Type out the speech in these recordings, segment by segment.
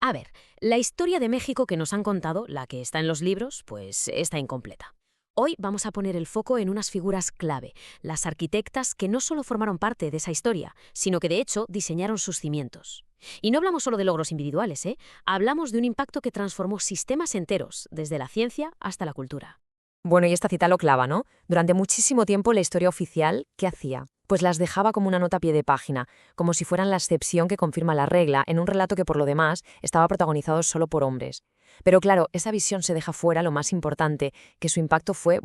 A ver, la historia de México que nos han contado, la que está en los libros, pues está incompleta. Hoy vamos a poner el foco en unas figuras clave, las arquitectas que no solo formaron parte de esa historia, sino que de hecho diseñaron sus cimientos. Y no hablamos solo de logros individuales, ¿eh? Hablamos de un impacto que transformó sistemas enteros, desde la ciencia hasta la cultura. Bueno, y esta cita lo clava, ¿no? Durante muchísimo tiempo la historia oficial, ¿qué hacía? Pues las dejaba como una nota a pie de página, como si fueran la excepción que confirma la regla en un relato que por lo demás estaba protagonizado solo por hombres. Pero claro, esa visión se deja fuera lo más importante, que su impacto fue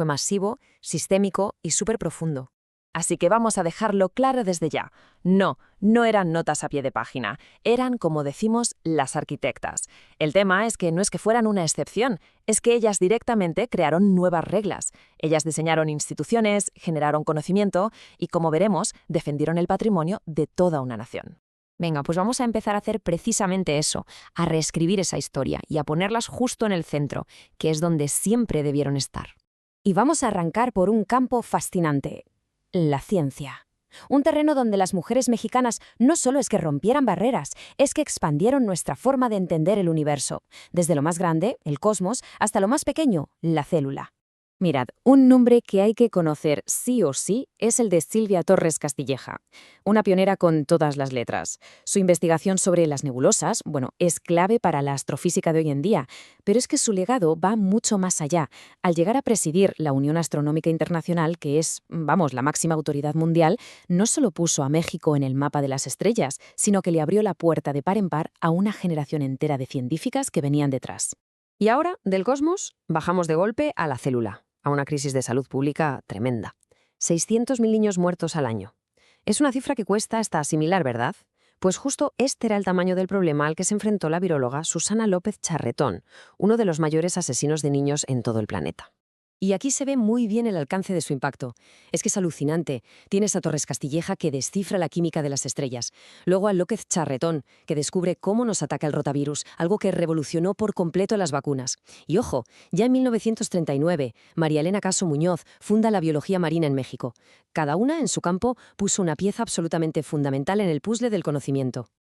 masivo, sistémico y súper profundo. Así que vamos a dejarlo claro desde ya. No eran notas a pie de página, eran, como decimos, las arquitectas. El tema es que no es que fueran una excepción, es que ellas directamente crearon nuevas reglas. Ellas diseñaron instituciones, generaron conocimiento y, como veremos, defendieron el patrimonio de toda una nación. Venga, pues vamos a empezar a hacer precisamente eso, a reescribir esa historia y a ponerlas justo en el centro, que es donde siempre debieron estar. Y vamos a arrancar por un campo fascinante: la ciencia. Un terreno donde las mujeres mexicanas no solo es que rompieran barreras, es que expandieron nuestra forma de entender el universo, desde lo más grande, el cosmos, hasta lo más pequeño, la célula. Mirad, un nombre que hay que conocer sí o sí es el de Silvia Torres Castilleja, una pionera con todas las letras. Su investigación sobre las nebulosas, es clave para la astrofísica de hoy en día, pero es que su legado va mucho más allá. Al llegar a presidir la Unión Astronómica Internacional, que es, la máxima autoridad mundial, no solo puso a México en el mapa de las estrellas, sino que le abrió la puerta de par en par a una generación entera de científicas que venían detrás. Y ahora, del cosmos, bajamos de golpe a la célula, a una crisis de salud pública tremenda. 600.000 niños muertos al año. Es una cifra que cuesta hasta asimilar, ¿verdad? Pues justo este era el tamaño del problema al que se enfrentó la viróloga Susana López Charretón, uno de los mayores asesinos de niños en todo el planeta. Y aquí se ve muy bien el alcance de su impacto. Es que es alucinante. Tienes a Torres Castilleja, que descifra la química de las estrellas. Luego a López Charretón, que descubre cómo nos ataca el rotavirus, algo que revolucionó por completo las vacunas. Y ojo, ya en 1939, María Elena Caso Muñoz funda la biología marina en México. Cada una, en su campo, puso una pieza absolutamente fundamental en el puzzle del conocimiento.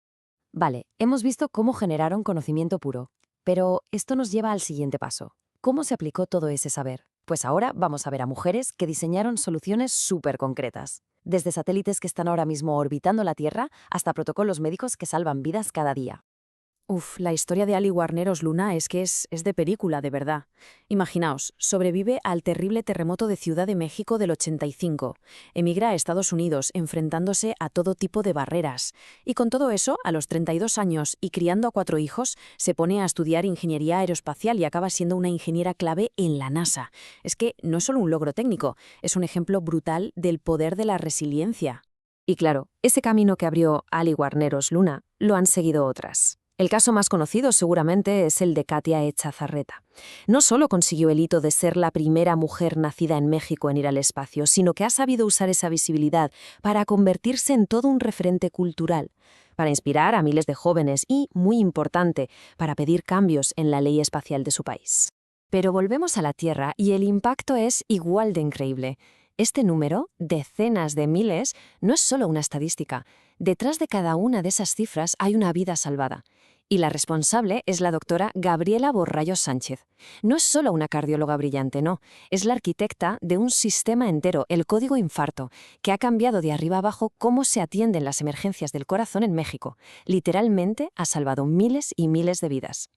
Vale, hemos visto cómo generaron conocimiento puro. Pero esto nos lleva al siguiente paso. ¿Cómo se aplicó todo ese saber? Pues ahora vamos a ver a mujeres que diseñaron soluciones súper concretas. Desde satélites que están ahora mismo orbitando la Tierra hasta protocolos médicos que salvan vidas cada día. La historia de Ali Guarneros Luna es que es de película, de verdad. Imaginaos, sobrevive al terrible terremoto de Ciudad de México del 85. Emigra a Estados Unidos, enfrentándose a todo tipo de barreras. Y con todo eso, a los 32 años y criando a 4 hijos, se pone a estudiar ingeniería aeroespacial y acaba siendo una ingeniera clave en la NASA. Es que no es solo un logro técnico, es un ejemplo brutal del poder de la resiliencia. Y claro, ese camino que abrió Ali Guarneros Luna lo han seguido otras. El caso más conocido seguramente es el de Katia Echazarreta. No solo consiguió el hito de ser la primera mujer nacida en México en ir al espacio, sino que ha sabido usar esa visibilidad para convertirse en todo un referente cultural, para inspirar a miles de jóvenes y, muy importante, para pedir cambios en la ley espacial de su país. Pero volvemos a la Tierra y el impacto es igual de increíble. Este número, decenas de miles, no es solo una estadística. Detrás de cada una de esas cifras hay una vida salvada. Y la responsable es la doctora Gabriela Borrallo Sánchez. No es solo una cardióloga brillante, no. Es la arquitecta de un sistema entero, el código infarto, que ha cambiado de arriba abajo cómo se atienden las emergencias del corazón en México. Literalmente ha salvado miles y miles de vidas.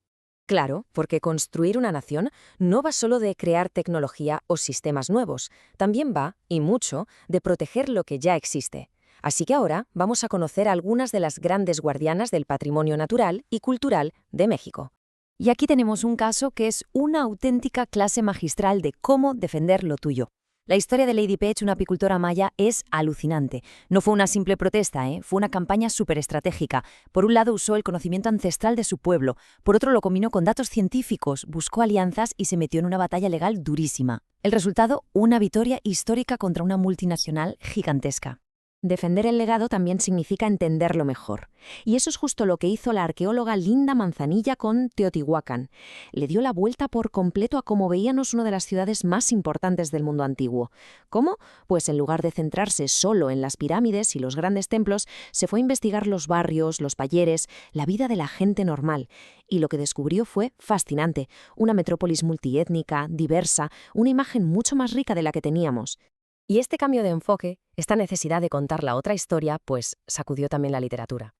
Claro, porque construir una nación no va solo de crear tecnología o sistemas nuevos, también va, y mucho, de proteger lo que ya existe. Así que ahora vamos a conocer algunas de las grandes guardianas del patrimonio natural y cultural de México. Y aquí tenemos un caso que es una auténtica clase magistral de cómo defender lo tuyo. La historia de Lady Pech, una apicultora maya, es alucinante. No fue una simple protesta, fue una campaña súper estratégica. Por un lado usó el conocimiento ancestral de su pueblo, por otro lo combinó con datos científicos, buscó alianzas y se metió en una batalla legal durísima. El resultado, una victoria histórica contra una multinacional gigantesca. Defender el legado también significa entenderlo mejor. Y eso es justo lo que hizo la arqueóloga Linda Manzanilla con Teotihuacán. Le dio la vuelta por completo a cómo veíamos una de las ciudades más importantes del mundo antiguo. ¿Cómo? Pues en lugar de centrarse solo en las pirámides y los grandes templos, se fue a investigar los barrios, los talleres, la vida de la gente normal. Y lo que descubrió fue fascinante. Una metrópolis multiétnica, diversa, una imagen mucho más rica de la que teníamos. Y este cambio de enfoque, esta necesidad de contar la otra historia, pues sacudió también la literatura.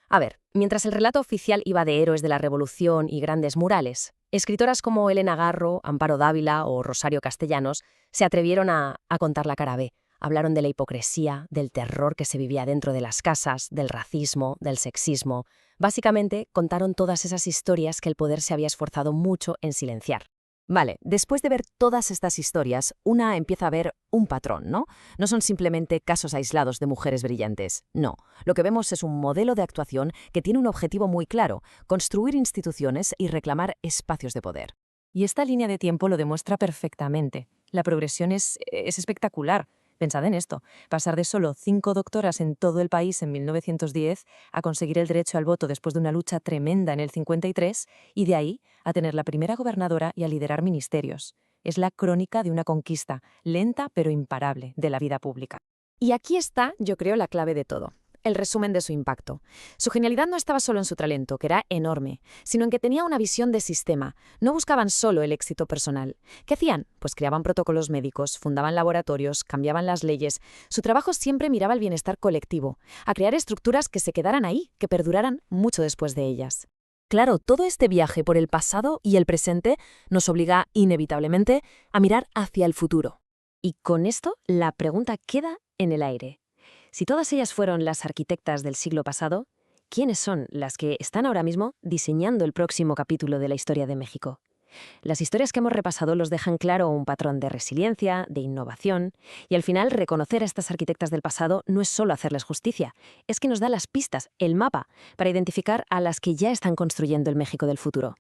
A ver, mientras el relato oficial iba de héroes de la Revolución y grandes murales, escritoras como Elena Garro, Amparo Dávila o Rosario Castellanos se atrevieron a contar la cara B. Hablaron de la hipocresía, del terror que se vivía dentro de las casas, del racismo, del sexismo. Básicamente, contaron todas esas historias que el poder se había esforzado mucho en silenciar. Vale, después de ver todas estas historias, una empieza a ver un patrón, ¿no? No son simplemente casos aislados de mujeres brillantes. No, lo que vemos es un modelo de actuación que tiene un objetivo muy claro: construir instituciones y reclamar espacios de poder. Y esta línea de tiempo lo demuestra perfectamente. La progresión es espectacular. Pensad en esto, pasar de solo 5 doctoras en todo el país en 1910 a conseguir el derecho al voto después de una lucha tremenda en el 53 y de ahí a tener la primera gobernadora y a liderar ministerios. Es la crónica de una conquista, lenta pero imparable, de la vida pública. Y aquí está, yo creo, la clave de todo. El resumen de su impacto. Su genialidad no estaba solo en su talento, que era enorme, sino en que tenía una visión de sistema. No buscaban solo el éxito personal. ¿Qué hacían? Pues creaban protocolos médicos, fundaban laboratorios, cambiaban las leyes. Su trabajo siempre miraba al bienestar colectivo, a crear estructuras que se quedaran ahí, que perduraran mucho después de ellas. Claro, todo este viaje por el pasado y el presente nos obliga inevitablemente a mirar hacia el futuro. Y con esto, la pregunta queda en el aire. Si todas ellas fueron las arquitectas del siglo pasado, ¿quiénes son las que están ahora mismo diseñando el próximo capítulo de la historia de México? Las historias que hemos repasado los dejan claro un patrón de resiliencia, de innovación, y al final reconocer a estas arquitectas del pasado no es solo hacerles justicia, es que nos da las pistas, el mapa, para identificar a las que ya están construyendo el México del futuro.